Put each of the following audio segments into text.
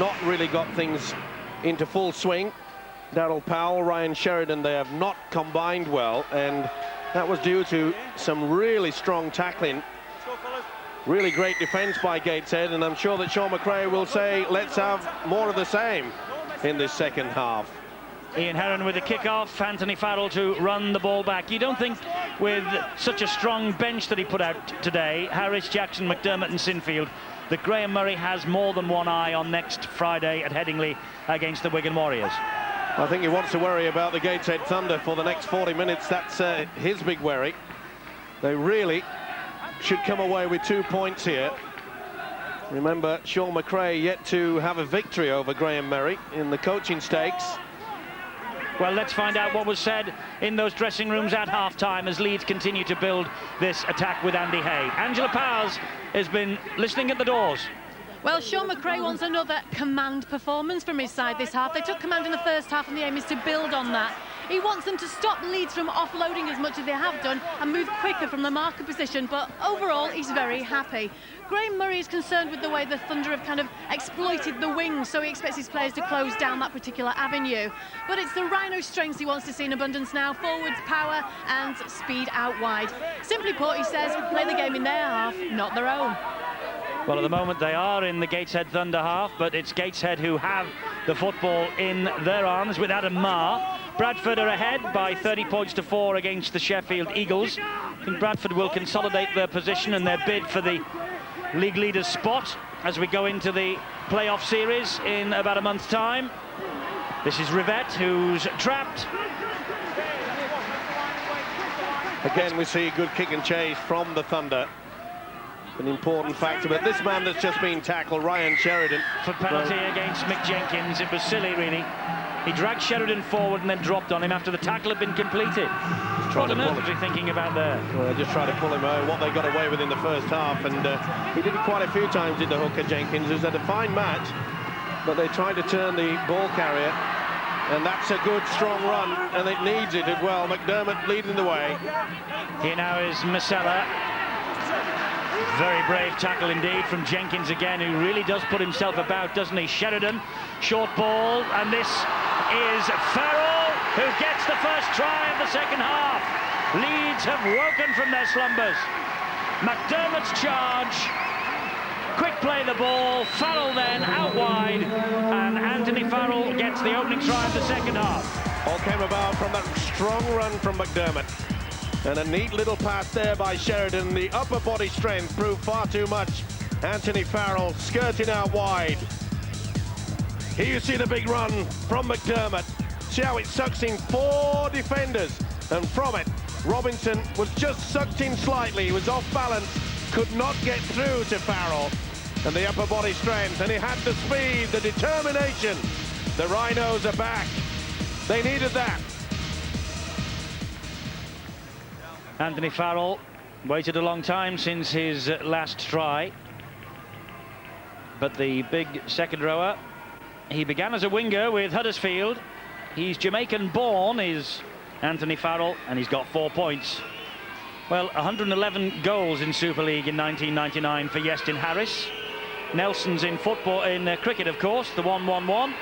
not really got things into full swing. Darryl Powell, Ryan Sheridan, they have not combined well, and that was due to some really strong tackling. Really great defence by Gateshead, and I'm sure that Sean McRae will say, let's have more of the same in this second half. Ian Heron with the kick-off, Anthony Farrell to run the ball back. You don't think, with such a strong bench that he put out today, Harris, Jackson, McDermott and Sinfield, that Graham Murray has more than one eye on next Friday at Headingley against the Wigan Warriors? I think he wants to worry about the Gateshead Thunder for the next 40 minutes. That's his big worry. They really should come away with 2 points here. Remember, Sean McRae yet to have a victory over Graham Murray in the coaching stakes. Well, let's find out what was said in those dressing rooms at half-time as Leeds continue to build this attack with Andy Hay. Angela Powers has been listening at the doors. Well, Sean McRae wants another command performance from his side this half. They took command in the first half, and the aim is to build on that. He wants them to stop Leeds from offloading as much as they have done and move quicker from the marker position, but overall he's very happy. Graham Murray is concerned with the way the Thunder have kind of exploited the wings, so he expects his players to close down that particular avenue. But it's the Rhino strengths he wants to see in abundance now: forwards, power and speed out wide. Simply put, he says, play the game in their half, not their own. Well, at the moment they are in the Gateshead Thunder half, but it's Gateshead who have the football in their arms with Adam Marr. Bradford are ahead by 30 points to 4 against the Sheffield Eagles. I think Bradford will consolidate their position and their bid for the league leader's spot as we go into the playoff series in about a month's time. This is Rivette, who's trapped. Again, we see good kick and chase from the Thunder. An important factor, but this man that's just been tackled, Ryan Sheridan, for penalty against Mick Jenkins. It was silly, really. He dragged Sheridan forward and then dropped on him after the tackle had been completed. What on earth was he thinking about there? Well, just trying to pull him out, what they got away with in the first half, and he did it quite a few times, did the hooker Jenkins, who's had a fine match, but they tried to turn the ball carrier, and that's a good, strong run, and it needs it as well. McDermott leading the way. Here now is Masella. Very brave tackle indeed from Jenkins again, who really does put himself about, doesn't he? Sheridan, short ball, and this is Farrell, who gets the first try of the second half. Leeds have woken from their slumbers. McDermott's charge, quick play the ball, Farrell then out wide, and Anthony Farrell gets the opening try of the second half. All came about from that strong run from McDermott. And a neat little pass there by Sheridan. The upper body strength proved far too much. Anthony Farrell skirting out wide. Here you see the big run from McDermott. See how it sucks in 4 defenders. And from it, Robinson was just sucked in slightly. He was off balance, could not get through to Farrell. And the upper body strength, and he had the speed, the determination. The Rhinos are back. They needed that. Anthony Farrell waited a long time since his last try, but the big second rower, he began as a winger with Huddersfield. He's Jamaican born, is Anthony Farrell, and he's got 4 points. Well, 111 goals in Super League in 1999 for Iestyn Harris. Nelson's in football, in cricket, of course, the 1-1-1,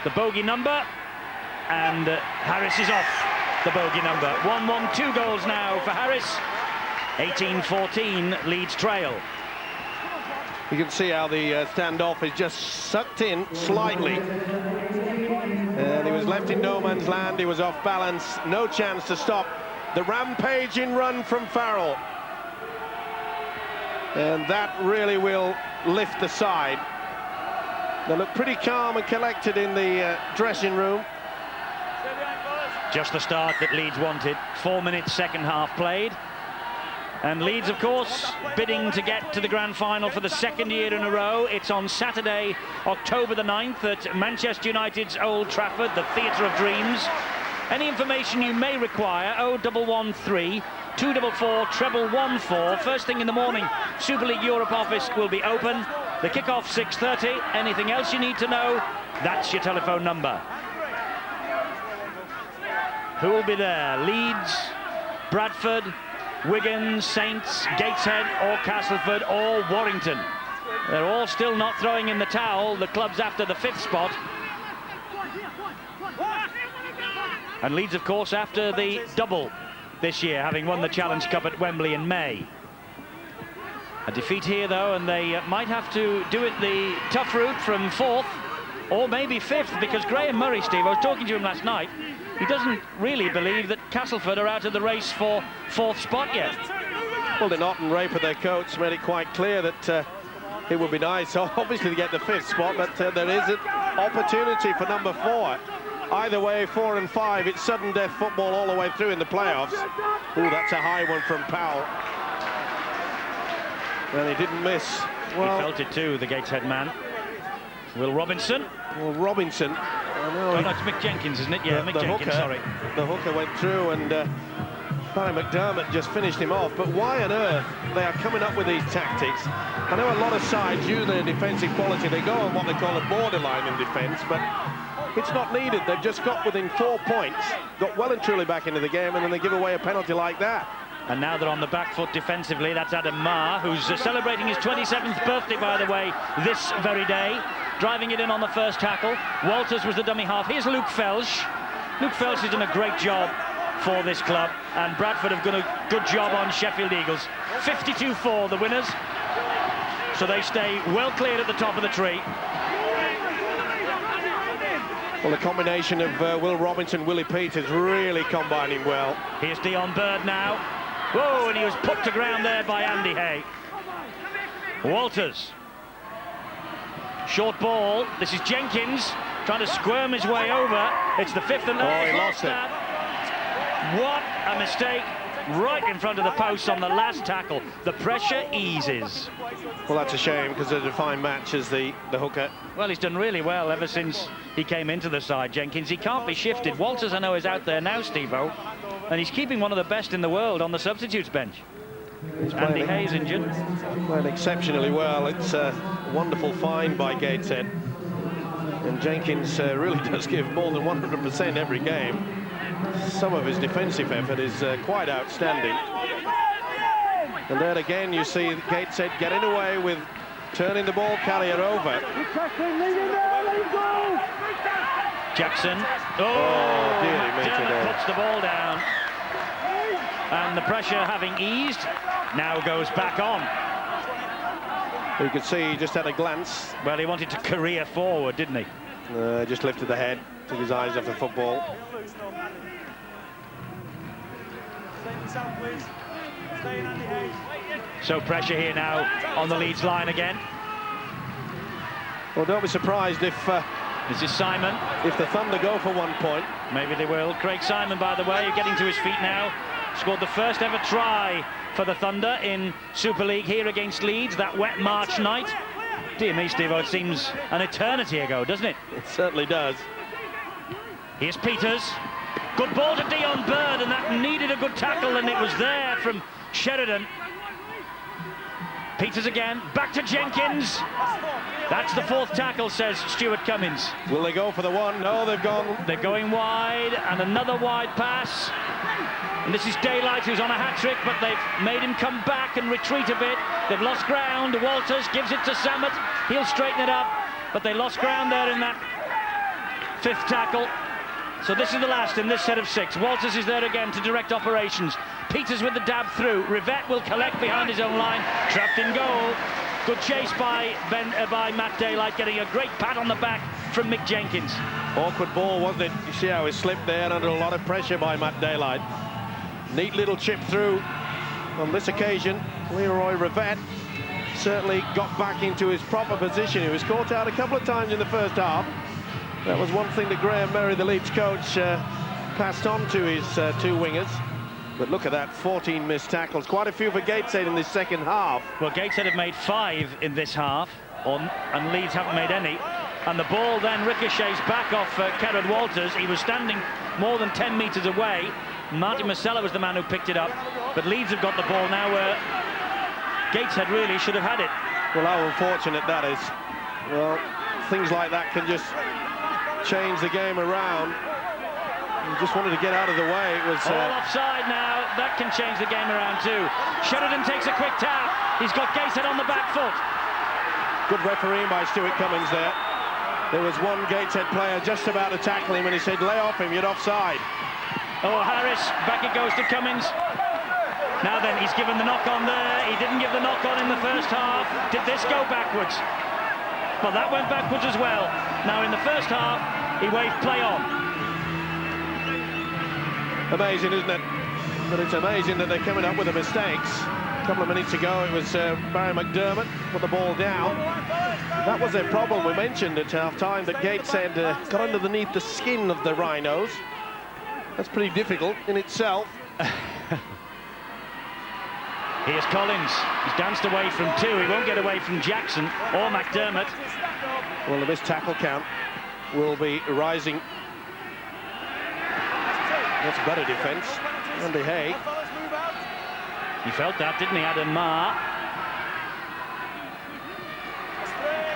the bogey number, and Harris is off the bogey number. 1-1, 2 goals now for Harris. 18-14, Leeds trail. You can see how the standoff is just sucked in slightly. And he was left in no man's land. He was off balance. No chance to stop the rampaging run from Farrell. And that really will lift the side. They look pretty calm and collected in the dressing room. Just the start that Leeds wanted. 4 minutes second half played. And Leeds, of course, bidding to get to the grand final for the 2nd year in a row. It's on Saturday, October the 9th at Manchester United's Old Trafford, the Theatre of Dreams. Any information you may require, 0113 244 114. First thing in the morning, Super League Europe office will be open. The kick-off 6:30. Anything else you need to know, that's your telephone number. Who will be there? Leeds, Bradford, Wigan, Saints, Gateshead or Castleford or Warrington. They're all still not throwing in the towel. The club's after the 5th spot. And Leeds, of course, after the double this year, having won the Challenge Cup at Wembley in May. A defeat here, though, and they might have to do it the tough route from 4th, or maybe 5th, because Graham Murray, Steve, I was talking to him last night, he doesn't really believe that Castleford are out of the race for 4th spot yet. Well, they're not, and Raper, their coach, made it quite clear that it would be nice, obviously, to get the 5th spot, but there is an opportunity for number 4. Either way, 4 and 5, it's sudden death football all the way through in the playoffs. Ooh, that's a high one from Powell. And he didn't miss. Well, he felt it too, the Gateshead man. Will Robinson. Well, Robinson. I know oh, no, it's Mick Jenkins, isn't it? Yeah, Mick Jenkins, hooker, sorry. The hooker went through, and Barry McDermott just finished him off. But why on earth they are coming up with these tactics? I know a lot of sides use their defensive quality. They go on what they call a borderline in defence, but it's not needed. They've just got within 4 points, got well and truly back into the game, and then they give away a penalty like that. And now they're on the back foot defensively. That's Adam Marr, who's celebrating his 27th birthday, by the way, this very day. Driving it in on the first tackle. Walters was the dummy half. Here's Luke Felsh. Luke Felsh has done a great job for this club, and Bradford have done a good job on Sheffield Eagles. 52-4, the winners. So they stay well cleared at the top of the tree. Well, the combination of Will Robinson, Willie Peters really combining well. Here's Dion Bird now. Whoa, and he was put to ground there by Andy Hay. Walters. Short ball. This is Jenkins trying to squirm his way over. It's the 5th and last. Oh, he lost it. What a mistake. Right in front of the post on the last tackle. The pressure eases. Well, that's a shame, because they're a fine match as the hooker. Well, he's done really well ever since he came into the side, Jenkins. He can't be shifted. Walters, I know, is out there now, Steve-O, and he's keeping one of the best in the world on the substitutes bench. Andy Hay's injured. Playing exceptionally well. It's a wonderful find by Gateshead. And Jenkins really does give more than 100% every game. Some of his defensive effort is quite outstanding. And then again, you see Gateshead getting away with turning the ball carrier over. Jackson. Oh, dear, he puts the ball down. And the pressure having eased, now goes back on. You could see he just had a glance. Well, he wanted to career forward, didn't he? Just lifted the head, took his eyes off the football. So pressure here now on the Leeds line again. Well, don't be surprised if this is Simon. If the Thunder go for 1 point. Maybe they will. Craig Simon, by the way, getting to his feet now. Scored the first ever try for the Thunder in Super League here against Leeds that wet March night. Dear me, Steve, it seems an eternity ago, doesn't it? It certainly does. Here's Peters. Good ball to Dion Bird, and that needed a good tackle, and it was there from Sheridan. Peters again, back to Jenkins. That's the 4th tackle, says Stuart Cummins. Will they go for the one? No, they've gone. They're going wide, and another wide pass. And this is Daylight, who's on a hat-trick, but they've made him come back and retreat a bit. They've lost ground. Walters gives it to Samet. He'll straighten it up, but they lost ground there in that 5th tackle. So this is the last in this set of 6. Walters is there again to direct operations. Peters with the dab through. Rivette will collect behind his own line. Trapped in goal. Good chase by Matt Daylight, getting a great pat on the back from Mick Jenkins. Awkward ball, wasn't it? You see how he slipped there under a lot of pressure by Matt Daylight. Neat little chip through. On this occasion, Leroy Rivette certainly got back into his proper position. He was caught out a couple of times in the first half. That was one thing that Graham Murray, the Leeds coach, passed on to his 2 wingers. But look at that, 14 missed tackles. Quite a few for Gateshead in this second half. Well, Gateshead have made 5 in this half, and Leeds haven't made any. And the ball then ricochets back off Kerrod Walters. He was standing more than 10 metres away. Martin Marcella was the man who picked it up. But Leeds have got the ball now where Gateshead really should have had it. Well, how unfortunate that is. Well, things like that can just change the game around. He just wanted to get out of the way. It was all offside now. That can change the game around too. Sheridan takes a quick tap. He's got Gateshead on the back foot. Good refereeing by Stuart Cummins there. There was one Gateshead player just about to tackle him and he said, lay off him, you're offside. Oh, Harris, back it goes to Cummins. Now then, he's given the knock on there. He didn't give the knock on in the first half. Did this go backwards? Well, that went backwards as well. Now in the first half, he waved play on. Amazing, isn't it? But it's amazing that they're coming up with the mistakes. A couple of minutes ago, it was Barry McDermott put the ball down. That was their problem. We mentioned at half-time that Gateshead got underneath the skin of the Rhinos. That's pretty difficult in itself. Here's Collins. He's danced away from two. He won't get away from Jackson or McDermott. Well, the missed tackle count will be rising. That's better defence. Andy Hay. He felt that, didn't he, Adam Marr?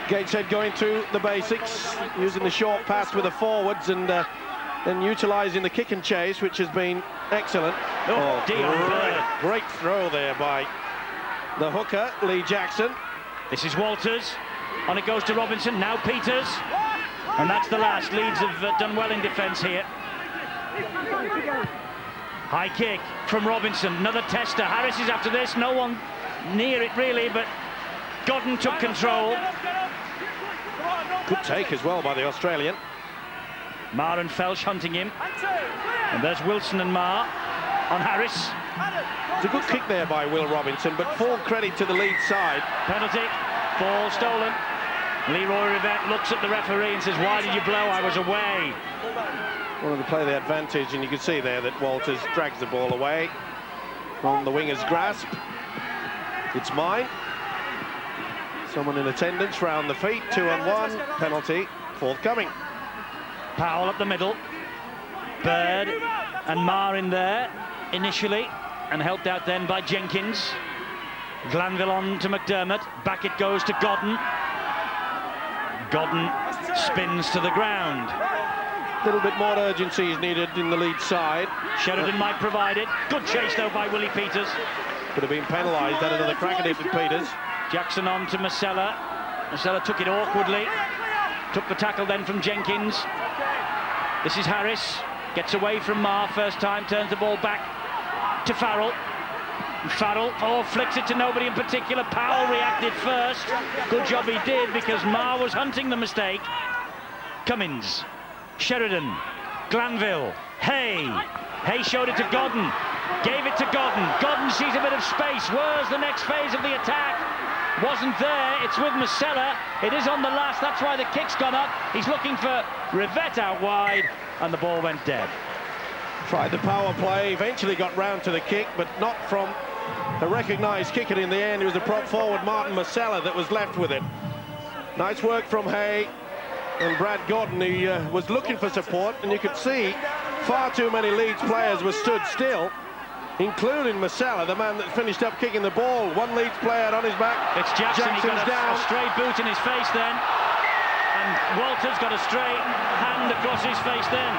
Gateshead going through the basics, using the short pass with the forwards and then utilising the kick and chase, which has been excellent. Oh, great throw there by the hooker, Lee Jackson. This is Walters. On it goes to Robinson, now Peters. And that's the last. Leeds have done well in defence here. High kick from Robinson, another tester. Harris is after this, no one near it really, but Godden took control. Good take as well by the Australian. Marr and Felsh hunting him. And there's Wilson and Marr on Harris. It's a good kick there by Will Robinson, but full credit to the Leeds side. Penalty, ball stolen. Leroy Rivette looks at the referee and says, why did you blow? I was away. Wanted to play the advantage, and you can see there that Walters drags the ball away from the winger's grasp. It's mine. Someone in attendance round the feet, 2-on-1, penalty forthcoming. Powell up the middle. Bird and Marr in there initially, and helped out then by Jenkins. Glanville on to McDermott. Back it goes to Godden. Godden spins to the ground. A little bit more urgency is needed in the Leeds side. Sheridan might provide it. Good chase though by Willie Peters. Could have been penalised. Had another crack at it with Peters. Jackson on to Masella. Masella took it awkwardly. Took the tackle then from Jenkins. This is Harris. Gets away from Marr first time. Turns the ball back to Farrell. Farrell, flicks it to nobody in particular. Powell reacted first. Good job he did, because Marr was hunting the mistake. Cummins. Sheridan, Glanville, Hay. Hay showed it to Godden, gave it to Godden. Godden sees a bit of space. Where's the next phase of the attack? Wasn't there. It's with Masella. It is on the last. That's why the kick's gone up. He's looking for Rivette out wide, and the ball went dead. Tried the power play, eventually got round to the kick, but not from a recognised kick, and in the end it was the prop forward Martin Masella that was left with it. Nice work from Hay. And Brad Godden, who was looking for support, and you could see far too many Leeds players were stood still, including Masella, the man that finished up kicking the ball. One Leeds player on his back. It's Jackson. He got a stray boot in his face then, and Walters got a stray hand across his face then.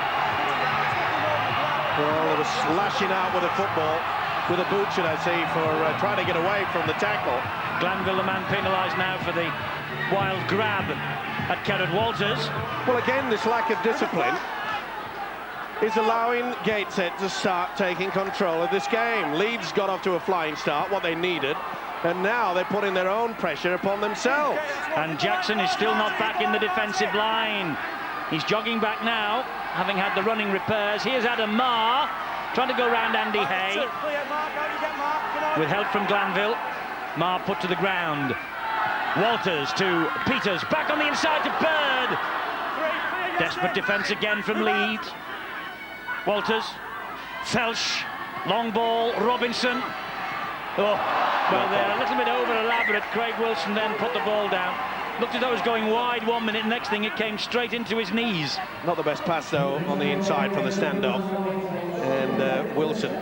Well, they were slashing out with a football, with a boot, should I say, for trying to get away from the tackle. Glanville, the man penalised now for the wild grab at Kenneth Walters. Well, again, this lack of discipline is allowing Gateshead to start taking control of this game. Leeds got off to a flying start, what they needed, and now they're putting their own pressure upon themselves. And Jackson is still not back in the defensive line. He's jogging back now, having had the running repairs. Here's Adam Marr, trying to go round Andy Hay. With help from Glanville. Marr put to the ground. Walters to Peters, back on the inside to Bird. Desperate defence again from Leeds. Walters, Felsh, long ball, Robinson. Oh, well, they're a little bit over-elaborate. Craig Wilson then put the ball down. Looked as though it was going wide 1 minute, next thing it came straight into his knees. Not the best pass, though, on the inside from the standoff. And Wilson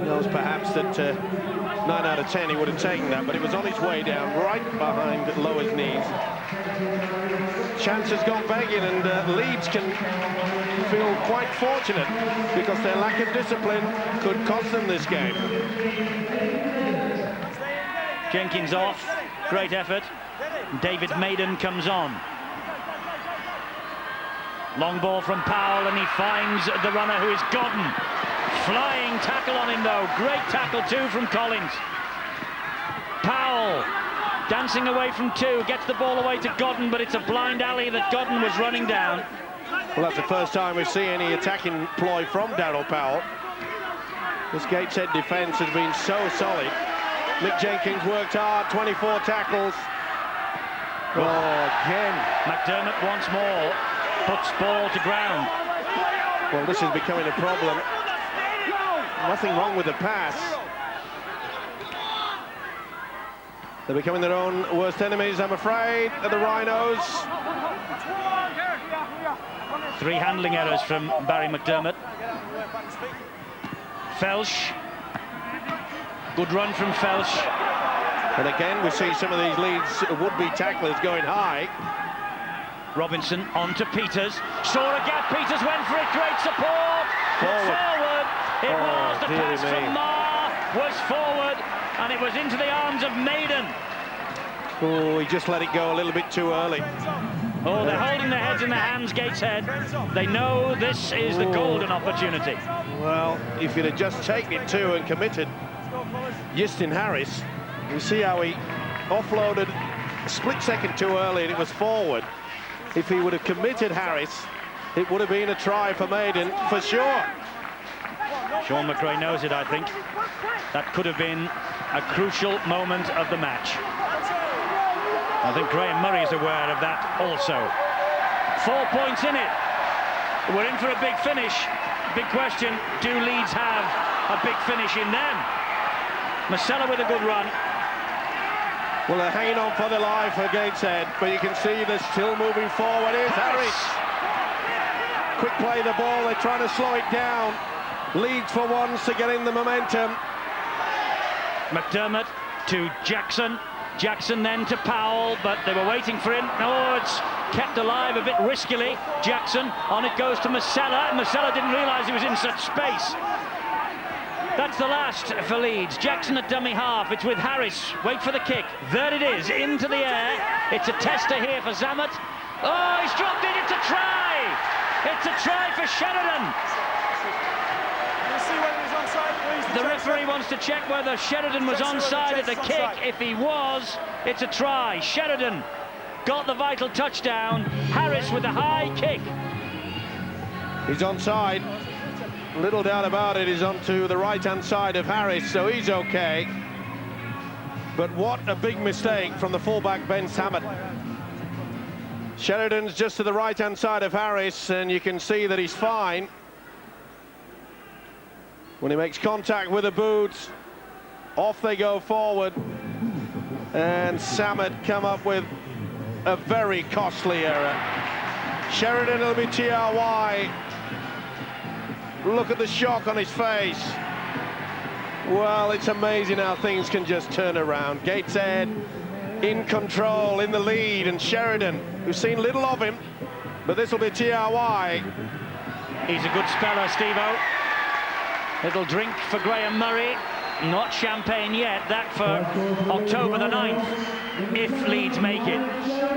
knows perhaps that 9 out of 10 he would have taken that, but it was on his way down, right behind Lower's knees. Chance has gone begging, and Leeds can feel quite fortunate because their lack of discipline could cost them this game. Jenkins off, great effort. David Maiden comes on. Long ball from Powell, and he finds the runner, who is Godden. Flying tackle on him, though. Great tackle, too, from Collins. Powell dancing away from two, gets the ball away to Godden, but it's a blind alley that Godden was running down. Well, that's the first time we've seen any attacking ploy from Darryl Powell. This Gateshead defence has been so solid. Mick Jenkins worked hard, 24 tackles. Oh, again. McDermott once more puts ball to ground. Well, this is becoming a problem. Nothing wrong with the pass. They're becoming their own worst enemies, I'm afraid, are the Rhinos. 3 handling errors from Barry McDermott. Felsh. Good run from Felsh. And again, we see some of these Leeds would-be tacklers going high. Robinson on to Peters. Saw a gap, Peters went for it, great support. Forward. It was the pass from Marr, was forward, and it was into the arms of Maiden. Oh, he just let it go a little bit too early. Oh, they're holding their heads in their hands, Gateshead. They know this is the golden opportunity. Well, if he'd have just taken it too and committed Justin Harris, you see how he offloaded a split second too early and it was forward. If he would have committed Harris, it would have been a try for Maiden, for sure. Sean McRae knows it, I think. That could have been a crucial moment of the match. I think Graham Murray is aware of that also. 4 points in it. We're in for a big finish. Big question, do Leeds have a big finish in them? Masella with a good run. Well, they're hanging on for their life for Gateshead, but you can see they're still moving forward. Here's Harris. Quick play the ball, they're trying to slow it down. Leeds for once to get in the momentum. McDermott to Jackson. Jackson then to Powell, but they were waiting for him. Oh, it's kept alive a bit riskily. Jackson, on it goes to Masella. Masella didn't realise he was in such space. That's the last for Leeds. Jackson at dummy half. It's with Harris. Wait for the kick. There it is, into the air. It's a tester here for Zammit. Oh, he's dropped it. It's a try. It's a try for Sheridan. The referee wants to check whether Sheridan was onside at the kick. If he was, it's a try. Sheridan got the vital touchdown. Harris with a high kick. He's onside. Little doubt about it. He's onto the right-hand side of Harris, so he's okay. But what a big mistake from the fullback, Ben Zammit. Sheridan's just to the right-hand side of Harris, and you can see that he's fine. When he makes contact with the boots, off they go forward. And Zammit come up with a very costly error. Sheridan will be TRY. Look at the shock on his face. Well, it's amazing how things can just turn around. Gateshead in control, in the lead, and Sheridan, we've seen little of him, but this will be TRY. He's a good speller, Steve-O. Little drink for Graham Murray. Not champagne yet, that for October the 9th, if Leeds make it.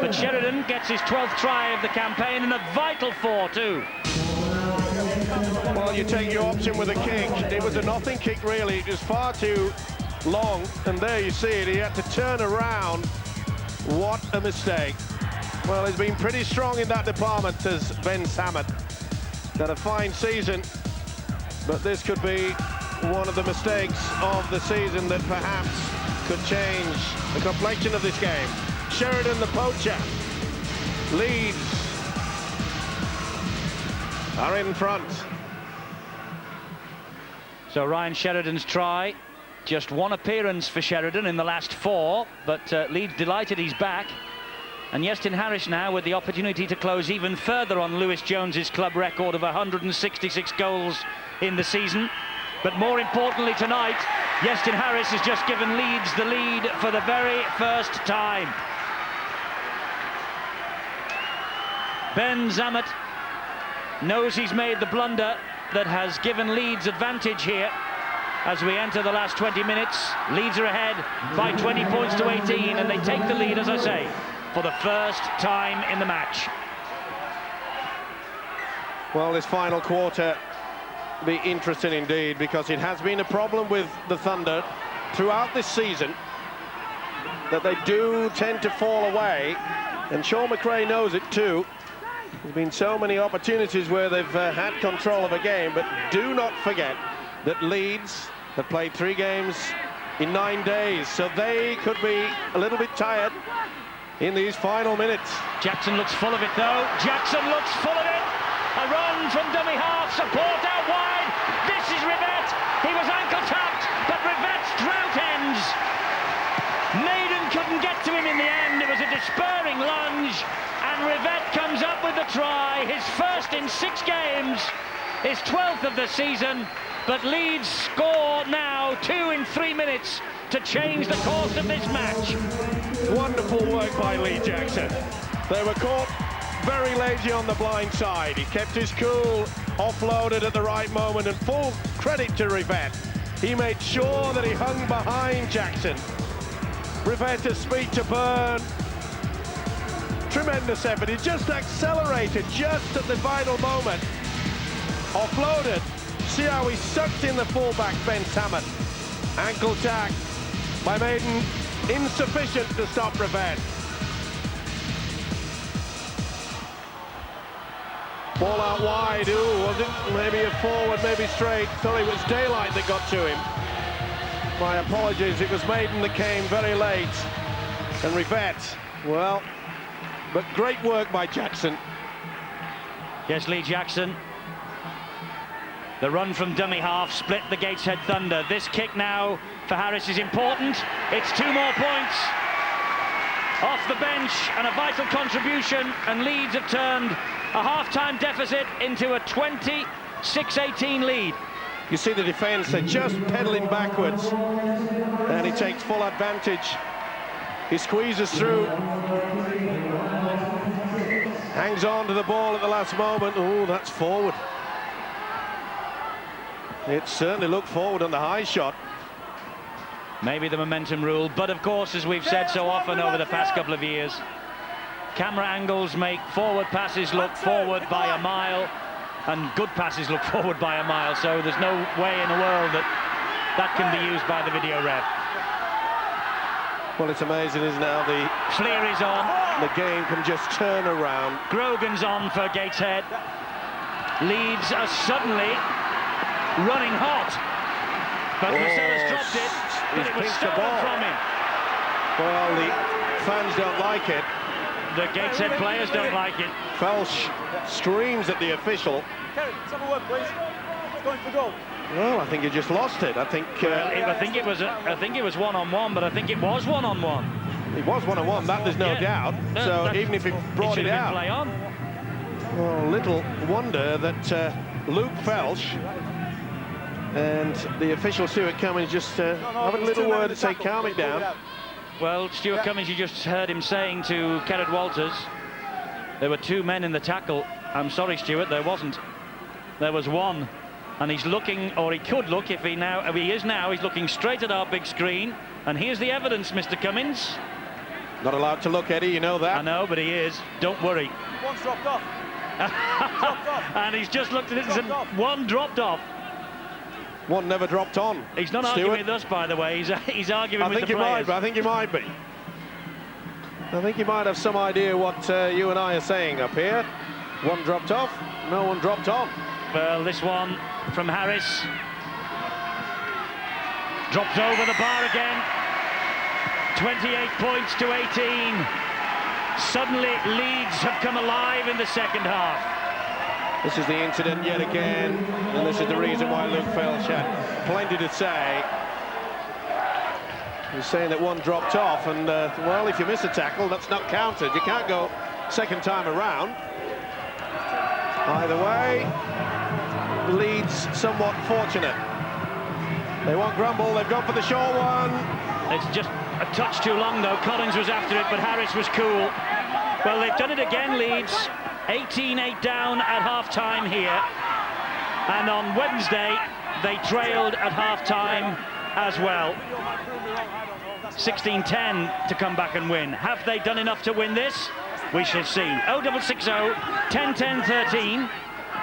But Sheridan gets his 12th try of the campaign, and a vital 4 too. Well, you take your option with a kick. It was a nothing kick, really. It was far too long, and there you see it. He had to turn around. What a mistake. Well, he's been pretty strong in that department, as Ben Zammit. Had a fine season, but this could be one of the mistakes of the season that perhaps could change the complexion of this game. Sheridan, the poacher. Leeds are in front. So Ryan Sheridan's try. Just one appearance for Sheridan in the last 4, but Leeds delighted he's back. And Justin Harris now with the opportunity to close even further on Lewis Jones's club record of 166 goals in the season. But more importantly tonight, Justin Harris has just given Leeds the lead for the very first time. Ben Zammit knows he's made the blunder that has given Leeds advantage here as we enter the last 20 minutes. Leeds are ahead by 20 points to 18, and they take the lead, as I say. for the first time in the match. Well, this final quarter be interesting indeed, because it has been a problem with the Thunder throughout this season that they do tend to fall away, and Sean McRae knows it too. There's been so many opportunities where they've had control of a game, but do not forget that Leeds have played 3 games in 9 days, so they could be a little bit tired in these final minutes. Jackson looks full of it though. Jackson looks full of it. A run from dummy half, support out wide. This is Rivett. He was ankle tapped, but Rivett's drought ends. Maiden couldn't get to him in the end. It was a despairing lunge, and Rivett comes up with the try, his first in 6 games, his 12th of the season. But Leeds score now 2 in 3 minutes to change the course of this match. Wonderful work by Lee Jackson. They were caught very lazy on the blind side. He kept his cool, offloaded at the right moment, and full credit to Rivett. He made sure that he hung behind Jackson. Rivett has speed to burn. Tremendous effort. He just accelerated just at the vital moment. Offloaded. See how he sucked in the fullback, Ben Salmon. Ankle tack by Maiden, insufficient to stop Rivett. Ball out wide, ooh, was it? Maybe a forward, maybe straight. Thought it was Daylight that got to him. My apologies, it was Maiden that came very late. And Rivett, well, but great work by Jackson. Yes, Lee Jackson. The run from dummy half split the Gateshead Thunder. This kick now for Harris is important. It's 2 more points off the bench and a vital contribution, and Leeds have turned a half-time deficit into a 26-18 lead. You see the defence, they're just pedalling backwards, and he takes full advantage. He squeezes through, hangs on to the ball at the last moment. Oh, that's forward. It certainly looked forward on the high shot. Maybe the momentum rule, but of course, as we've said so often over the past couple of years, camera angles make forward passes look forward by a mile, and good passes look forward by a mile, so there's no way in the world that can be used by the video ref. Well, it's amazing, isn't it, how the Fleer is on. The game can just turn around. Grogan's on for Gateshead. Leeds are suddenly running hot, but Lascelles dropped it, but it was stolen from him. Well, the fans don't like it. The Gateshead players don't like it. Felsh screams at the official. Kerry, let's have a word, please. It's going for goal. Well, I think he just lost it. I think it was one-on-one, but I think it was one-on-one. It was one-on-one, that there's no doubt. No, so even if he brought it out, play on. Well, little wonder that Luke Felsh and the official Stuart Cummins just having a little word to say, calm it down. Well, Stuart Cummins, you just heard him saying to Kenneth Walters, there were 2 men in the tackle. I'm sorry, Stuart, there wasn't. There was one. And he's looking, or he could look, if he is now, he's looking straight at our big screen. And here's the evidence, Mr. Cummins. Not allowed to look, Eddie, you know that. I know, but he is. Don't worry. One's dropped off. And he's just looked at it and said, one dropped off. One never dropped on. He's not Stuart. arguing with us, by the way. He's arguing with the players. I think he might be. I think he might have some idea what you and I are saying up here. One dropped off, no one dropped on. Well, this one from Harris. Dropped over the bar again. 28 points to 18. Suddenly, Leeds have come alive in the second half. This is the incident yet again, and this is the reason why Luke Felsh had plenty to say. He's saying that one dropped off, and well, if you miss a tackle, that's not counted. You can't go second time around. Either way, Leeds somewhat fortunate. They won't grumble, they've gone for the short one. It's just a touch too long, though. Collins was after it, but Harris was cool. Well, they've done it again, Leeds. 18-8 down at half-time here. And on Wednesday, they trailed at half-time as well. 16-10 to come back and win. Have they done enough to win this? We shall see. 0660 1010 13.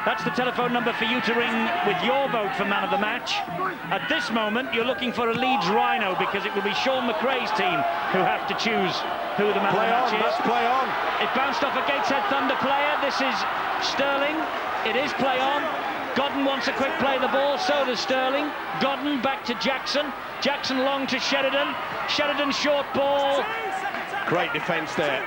That's the telephone number for you to ring with your vote for man of the match. At this moment, you're looking for a Leeds Rhino because it will be Sean McRae's team who have to choose who the man of the match is. Let's play on. It bounced off a Gateshead Thunder player. This is Sterling. It is play on. Godden wants a quick play of the ball, so does Sterling. Godden back to Jackson. Jackson long to Sheridan. Sheridan short ball. Great defence there.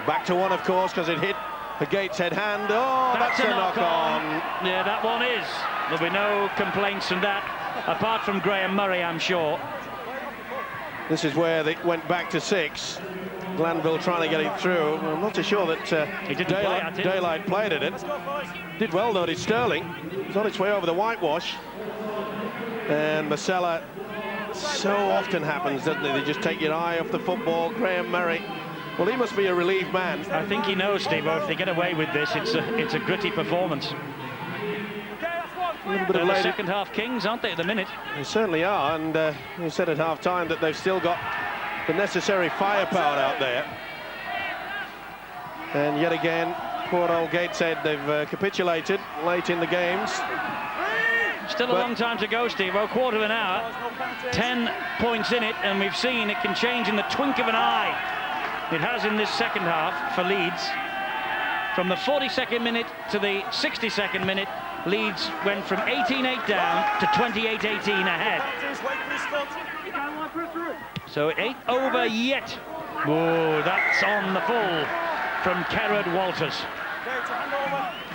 Back to one, of course, because it hit the Gateshead hand. Oh, that's a knock-on. Yeah, that one is. There'll be no complaints from that, apart from Graham Murray, I'm sure. This is where they went back to 6. Glanville trying to get it through. I'm not too sure that he didn't play at it. Daylight played at it. Did well, though, did Sterling. He's on its way over the whitewash. And Marcella, so often happens, doesn't it? They just take your eye off the football. Graham Murray, well, he must be a relieved man. I think he knows, Steve-o, if they get away with this, it's a gritty performance. They're the second half kings, aren't they, at the minute? They certainly are, and you said at half-time that they've still got the necessary firepower out there. And yet again, poor old Gateshead, they've capitulated late in the games. Still a long time to go, Steve-o, quarter of an hour. 10 points in it, and we've seen it can change in the twink of an eye. It has in this second half for Leeds. From the 42nd minute to the 62nd minute, Leeds went from 18-8 down to 28-18 ahead. So it ain't over yet. Oh, that's on the full from Kerrod Walters.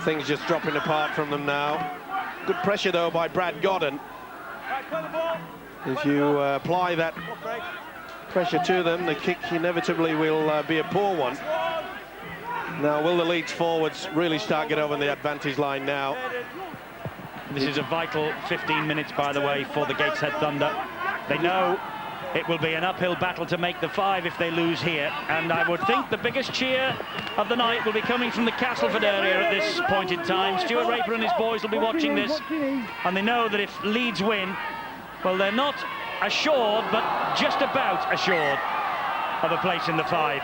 Things just dropping apart from them now. Good pressure, though, by Brad Godden. If you apply that pressure to them, the kick inevitably will be a poor one. Now, will the Leeds forwards really start get over the advantage line now? This is a vital 15 minutes, by the way, for the Gateshead Thunder. They know it will be an uphill battle to make the 5 if they lose here, and I would think the biggest cheer of the night will be coming from the Castleford area at this point in time. Stuart Raper and his boys will be watching this, and they know that if Leeds win, well, they're not assured, but just about assured of a place in the 5.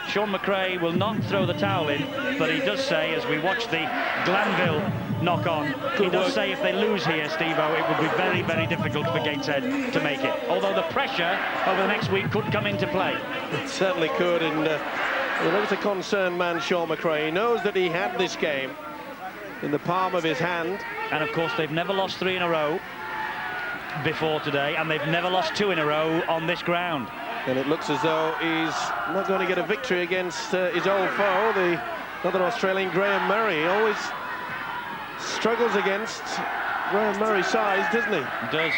Sean McRae will not throw the towel in, but he does say, as we watch the Glanville knock-on, he does say if they lose here, Steve-o, it will be very, very difficult for Gateshead to make it. Although the pressure over the next week could come into play. It certainly could, and he looks a concerned man, Sean McRae. He knows that he had this game in the palm of his hand. And, of course, they've never lost 3 in a row before today, and they've never lost 2 in a row on this ground. And it looks as though he's not going to get a victory against his old foe, the other Australian, Graham Murray. He always struggles against Graham Murray's size, doesn't he? He does.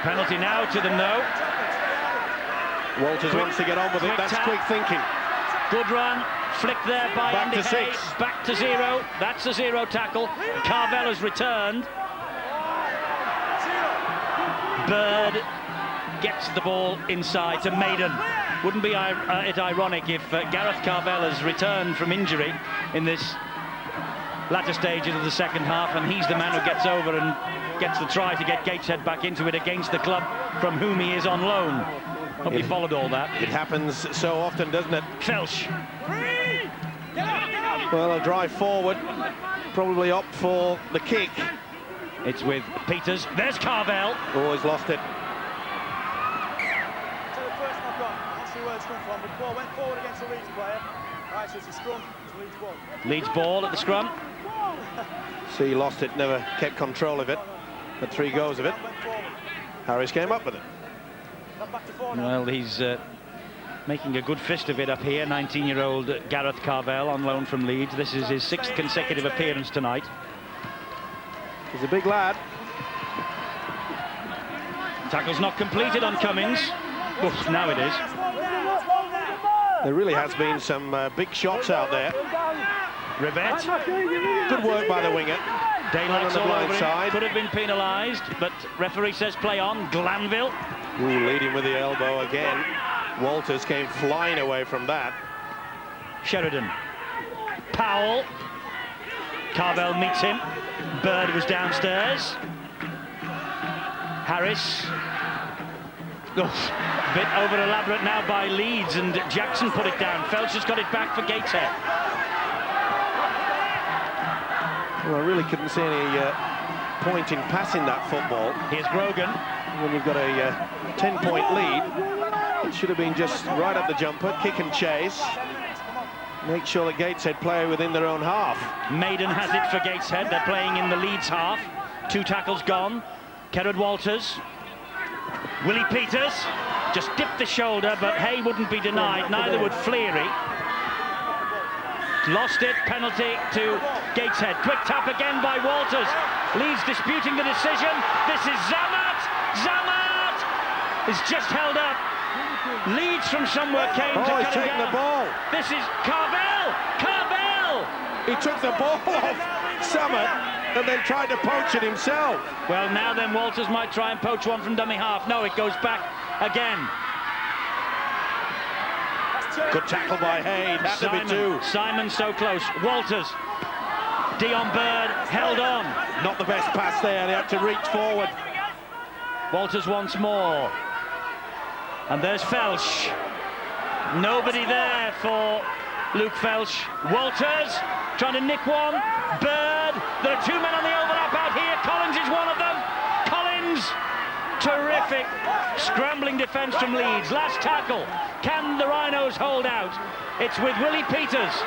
Penalty now to them, though. Walters wants to get on with it. That's quick thinking. Good run. Flicked there by Back Andy to 6. Hay. Back to 0. That's a 0 tackle. Carvel has returned. Bird gets the ball inside to Maiden. Wouldn't be it ironic if Gareth Carvel has returned from injury in this latter stages of the second half, and he's the man who gets over and gets the try to get Gateshead back into it against the club from whom he is on loan. Hope you followed all that. It happens so often, doesn't it? Felsh. Well, a drive forward, probably opt for the kick. It's with Peters. There's Carvel. Oh, he's lost it. Went forward against the Leeds player. Right, so it's a scrum. It's Leeds ball. Leeds ball at the scrum. See, he lost it, never kept control of it. Had 3 goes of it. Harris came up with it. Well, he's making a good fist of it up here. 19-year-old Gareth Carvel on loan from Leeds. This is his 6th consecutive appearance tonight. He's a big lad. Tackle's not completed on Cummins. Oof, now it is. There really has been some big shots out there. Rivette. Good work by the winger. Daylight's on the all blind over him. side. Could have been penalised, but referee says play on. Glanville. Ooh, leading with the elbow again. Walters came flying away from that. Sheridan. Powell. Carvel meets him. Bird was downstairs. Harris. Oh, a bit over elaborate now by Leeds, and Jackson put it down. Felch has got it back for Gateshead. Well, I really couldn't see any point in passing that football. Here's Grogan. When you've got a 10-point lead, it should have been just right up the jumper, kick and chase. Make sure that Gateshead play within their own half. Maiden has it for Gateshead. They're playing in the Leeds half. 2 tackles gone. Kerrod Walters. Willie Peters just dipped the shoulder, but Hay wouldn't be denied. Neither would Fleary. Lost it. Penalty to Gateshead. Quick tap again by Walters. Leeds disputing the decision. This is Zammert. Zammert is just held up. Leeds from somewhere came to cut taking the ball. This is Carvel. Carvel. He took the ball off Zammert and then tried to poach it himself. Well, now then Walters might try and poach one from dummy half. No, it goes back again. Good tackle by Hay. Had to be 2. Simon so close. Walters. Dion Bird held on. Not the best pass there. They had to reach forward. Walters once more. And there's Felch. Nobody there for Luke Felch. Walters trying to nick one. Bird. There are 2 men on the overlap out here. Collins is one of them. Collins. Terrific scrambling defence from Leeds. Last tackle. Can the Rhinos hold out? It's with Willie Peters.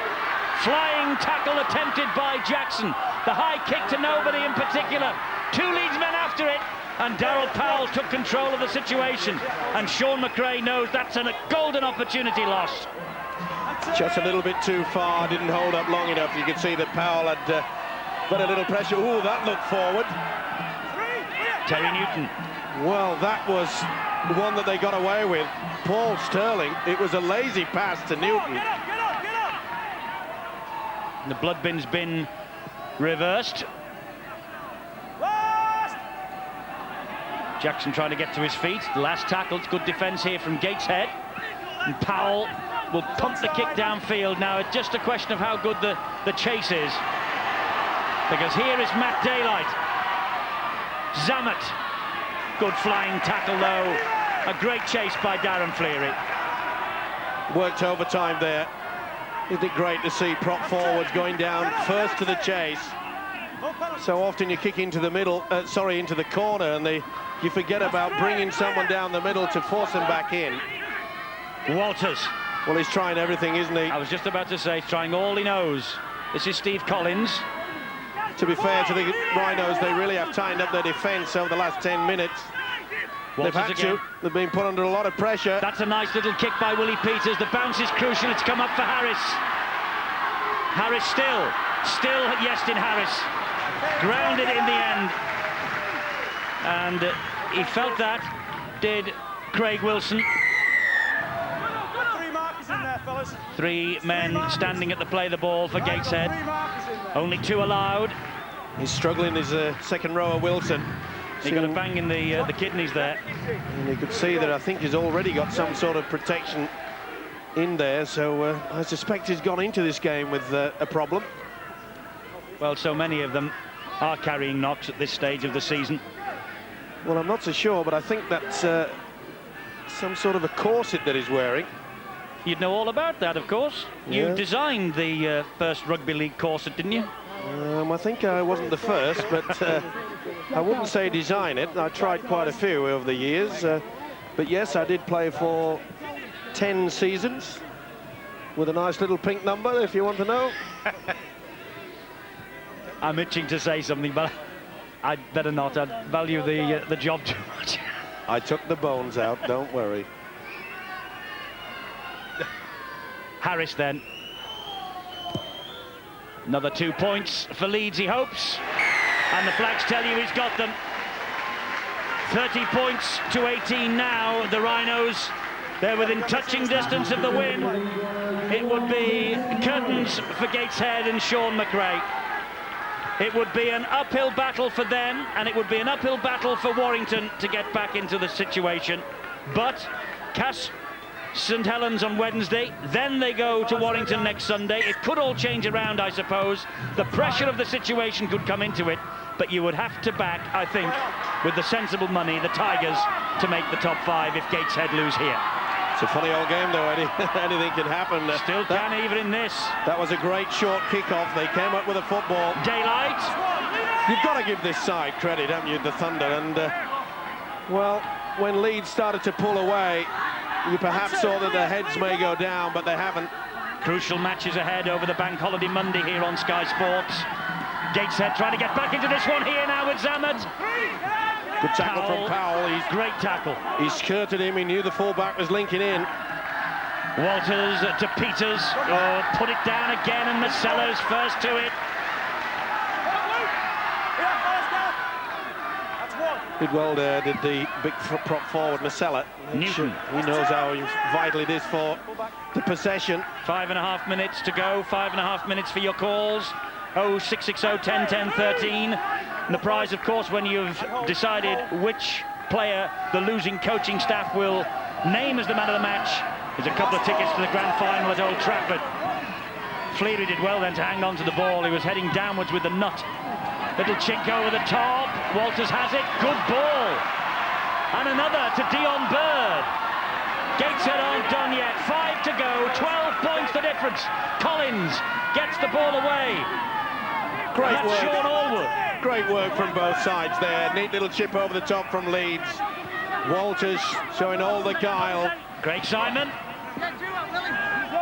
Flying tackle attempted by Jackson. The high kick to nobody in particular. 2 Leeds men after it. And Darryl Powell took control of the situation. And Sean McRae knows that's a golden opportunity lost. Just a little bit too far. Didn't hold up long enough. You could see that Powell had got a little pressure. Ooh, that looked forward. Terry Newton. Well, that was the one that they got away with. Paul Sterling. It was a lazy pass to Newton. The blood bin's been reversed. Jackson trying to get to his feet. Last tackle. It's good defence here from Gateshead. And Powell will pump the kick downfield. Now it's just a question of how good the chase is. Because here is Matt Daylight. Zammert. Good flying tackle though. A great chase by Darren Fleary. Worked overtime there. Isn't it great to see prop forwards going down first to the chase? So often you kick into the middle, into the corner, and you forget about bringing someone down the middle to force them back in. Walters. Well, he's trying everything, isn't he? I was just about to say, he's trying all he knows. This is Steve Collins. To be fair to the Rhinos, they really have tightened up their defence over the last 10 minutes. Walters They've had again. to. They've been put under a lot of pressure. That's a nice little kick by Willie Peters. The bounce is crucial. It's come up for Harris. Harris still Yestin Harris. Grounded in the end. And he felt that, did Craig Wilson. 3 markers in there, fellas. 3 men standing at the play of the ball for Gateshead. Only 2 allowed. He's struggling, his second rower, Wilson. He got a bang in the kidneys there. And you could see that I think he's already got some sort of protection in there, so I suspect he's gone into this game with a problem. Well, so many of them are carrying knocks at this stage of the season. Well, I'm not so sure, but I think that's some sort of a corset that he's wearing. You'd know all about that, of course. Yeah. You designed the first rugby league corset, didn't you? I think I wasn't the first, but I wouldn't say design it. I tried quite a few over the years. But yes, I did play for 10 seasons with a nice little pink number, if you want to know. I'm itching to say something, but I'd better not. I'd value the job too much. I took the bones out, don't worry. Harris then. Another 2 points for Leeds, he hopes. And the flags tell you he's got them. 30 points to 18 now. The Rhinos, they're within touching distance of the win. It would be curtains for Gateshead and Sean McRae. It would be an uphill battle for them, and it would be an uphill battle for Warrington to get back into the situation. But Cass St Helens on Wednesday, then they go to Warrington next Sunday. It could all change around, I suppose. The pressure of the situation could come into it, but you would have to back, I think, with the sensible money, the Tigers to make the top 5 if Gateshead lose here. It's a funny old game, though, Eddie. Anything can happen. Still can even in this. That was a great short kick-off. They came up with a football. Daylight. You've got to give this side credit, haven't you, the Thunder? And, well, when Leeds started to pull away, you perhaps saw that their heads may go down, but they haven't. Crucial matches ahead over the Bank Holiday Monday here on Sky Sports. Gateshead trying to get back into this one here now with Zammit. Good tackle from Powell. He's Great tackle. He skirted him. He knew the fullback was linking in. Walters to Peters. Oh, put it down again, and Masella's first to it. Did well there, did the big prop forward, Masella. Newton. He knows how vital it is for the possession. 5.5 minutes to go. 5.5 minutes for your calls. 0660 10 10 13. And the prize, of course, when you've decided which player the losing coaching staff will name as the man of the match, is a couple of tickets to the grand final at Old Trafford. Fleary did well then to hang on to the ball. He was heading downwards with the nut. Little chink over the top. Walters has it. Good ball. And another to Dion Bird. Gateshead aren't done yet. 5 to go. 12 points the difference. Collins gets the ball away. Great That's work. Sean Allwood. Great work from both sides there. Neat little chip over the top from Leeds. Walters showing all the guile. Craig Simon.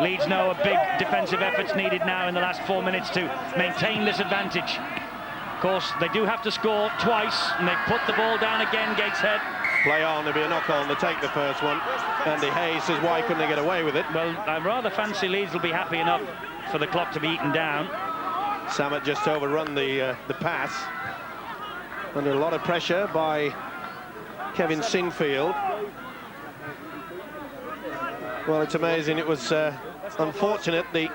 Leeds know a big defensive effort's needed now in the last 4 minutes to maintain this advantage. Of course, they do have to score twice, and they put the ball down again, Gateshead. Play on, there'll be a knock-on. They take the first one. Andy Hayes says, why couldn't they get away with it? Well, I rather fancy Leeds will be happy enough for the clock to be eaten down. Zammit just overrun the pass. Under a lot of pressure by Kevin Sinfield. Well, it's amazing. It was unfortunate, the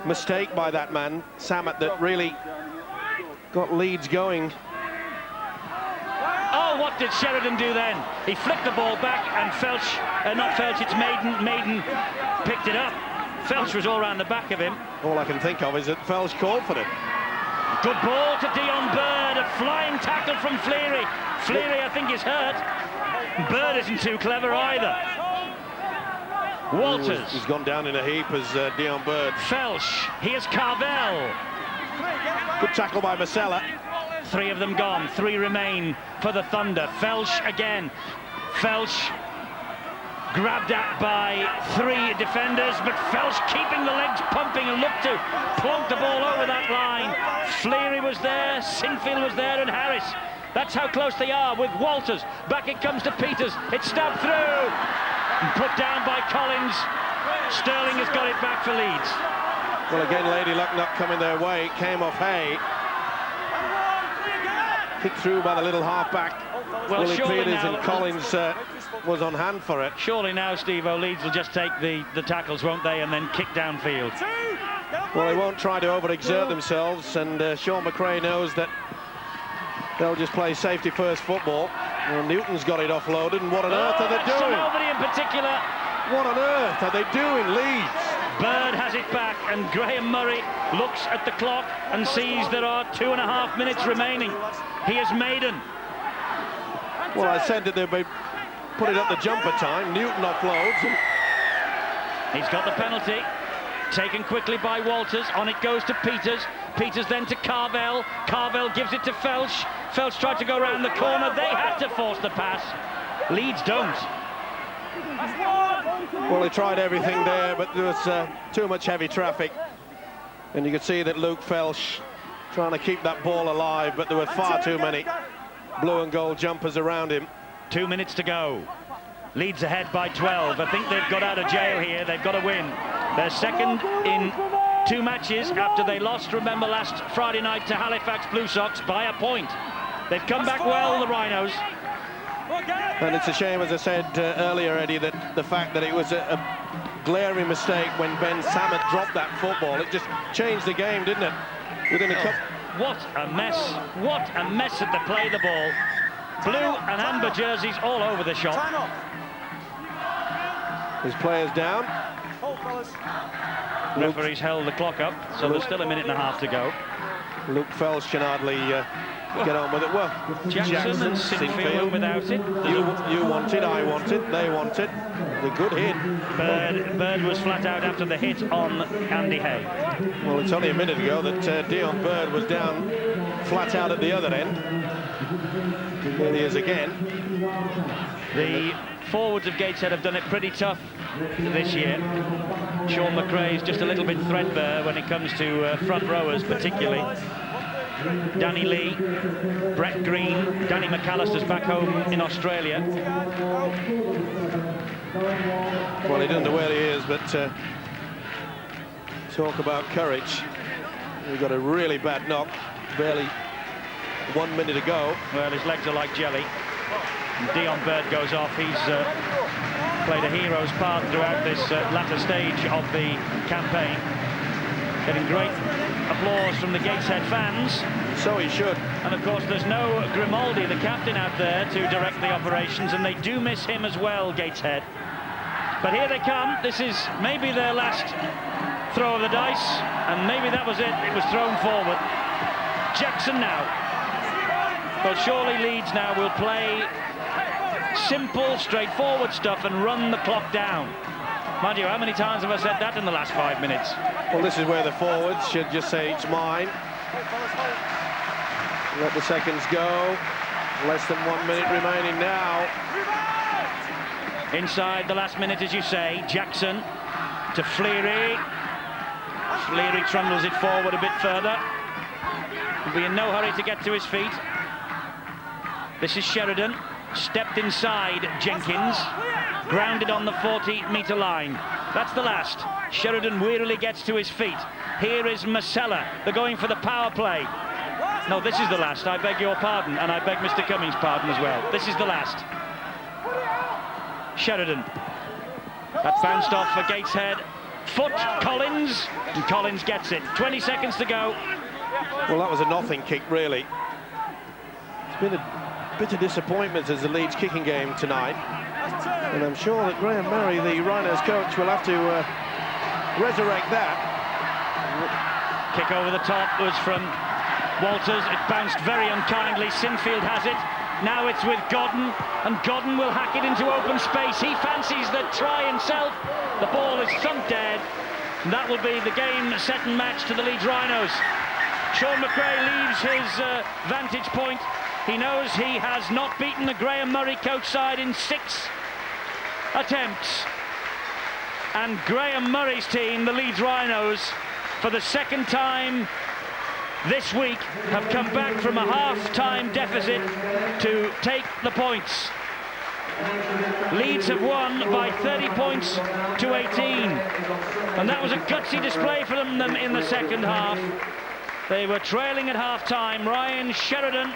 mistake by that man, Zammit, that really got Leeds going. Oh, what did Sheridan do then? He flicked the ball back, and it's Maiden picked it up. Felsh was all round the back of him. All I can think of is that Felsh called for it. Good ball to Dion Bird, a flying tackle from Fleary. Fleary, I think, is hurt. Bird isn't too clever either. Walters. He's gone down in a heap as Dion Bird. Felsh, here's Carvel. Good tackle by Masella. 3 of them gone, 3 remain for the Thunder. Felsh again. Felsh grabbed at by 3 defenders, but Felsh keeping the legs pumping and looked to plonk the ball over that line. Fleary was there, Sinfield was there, and Harris. That's how close they are with Walters. Back it comes to Peters. It's stabbed through. And put down by Collins. Sterling has got it back for Leeds. Well, again, Lady Luck not coming their way. It came off Hay. Kicked through by the little half-back. Well, Willie surely Peters, now, and Collins was on hand for it. Surely now, Steve-O, Leeds will just take the tackles, won't they, and then kick downfield. Well, they won't try to overexert themselves, and Sean McRae knows that they'll just play safety-first football. Well, Newton's got it offloaded, and what on earth are they doing? Nobody in particular. What on earth are they doing, Leeds? Bird has it back, and Graham Murray looks at the clock and sees there are 2.5 minutes remaining. Here's Maiden. Well, I said that they'd put it at the jumper time. Newton offloads. He's got the penalty. Taken quickly by Walters. On it goes to Peters. Peters then to Carvel. Carvel gives it to Felsh. Felsh tried to go around the corner. They had to force the pass. Leeds don't. Well, they tried everything there, but there was too much heavy traffic. And you could see that Luke Felsh trying to keep that ball alive, but there were far too many blue and gold jumpers around him. 2 minutes to go. Leeds ahead by 12. I think they've got out of jail here. They've got to win. They're second in 2 matches after they lost, remember, last Friday night to Halifax Blue Sox by a point. They've come back well, the Rhinos. And it's a shame, as I said earlier, Eddie, that the fact that it was a glaring mistake when Ben Zammit dropped that football. It just changed the game, didn't it? Within a couple. What a mess. What a mess that they play the ball. Blue and amber jerseys all over the shop. His players down. Referees held the clock up, so there's still a minute and a half to go. Luke Felsh can hardly get on with it. Well, Jackson and Sinfield without it. You want it, I want it, they want it. The good hit. Bird was flat out after the hit on Andy Hay. Well, it's only a minute ago that Dion Bird was down flat out at the other end. Here he is again. The forwards of Gateshead have done it pretty tough this year. Sean McRae's just a little bit threadbare when it comes to front rowers, particularly. Danny Lee, Brett Green, Danny McAllister's back home in Australia. Well, he doesn't know where he is, but talk about courage. He got a really bad knock, barely 1 minute ago. Well, his legs are like jelly. And Dion Bird goes off. He's played a hero's part throughout this latter stage of the campaign. Getting great applause from the Gateshead fans. So he should. And of course there's no Grimaldi, the captain, out there to direct the operations, and they do miss him as well, Gateshead. But here they come. This is maybe their last throw of the dice, and maybe that was it. It was thrown forward. Jackson now. But surely Leeds now will play simple, straightforward stuff and run the clock down. Mind you, how many times have I said that in the last 5 minutes? Well, this is where the forwards should just say, it's mine. Let the seconds go. Less than 1 minute remaining now. Inside the last minute, as you say, Jackson to Fleary. Fleary trundles it forward a bit further. He'll be in no hurry to get to his feet. This is Sheridan, stepped inside Jenkins, grounded on the 40-metre line. That's the last. Sheridan wearily gets to his feet. Here is Masella. They're going for the power play. No, this is the last. I beg your pardon, and I beg Mr. Cummings' pardon as well. This is the last. Sheridan. That bounced off for Gateshead. Foot, Collins, and Collins gets it. 20 seconds to go. Well, that was a nothing kick, really. It's been a bit of disappointment as the Leeds kicking game tonight. And I'm sure that Graham Murray, the Rhinos coach, will have to resurrect that. Kick over the top was from Walters. It bounced very unkindly. Sinfield has it. Now it's with Godden, and Godden will hack it into open space. He fancies the try himself. The ball is sunk dead. And that will be the game, set and match to the Leeds Rhinos. Sean McRae leaves his vantage point. He knows he has not beaten the Graham Murray coach side in 6 attempts. And Graham Murray's team, the Leeds Rhinos, for the second time this week, have come back from a half-time deficit to take the points. Leeds have won by 30 points to 18. And that was a gutsy display from them in the second half. They were trailing at half-time. Ryan Sheridan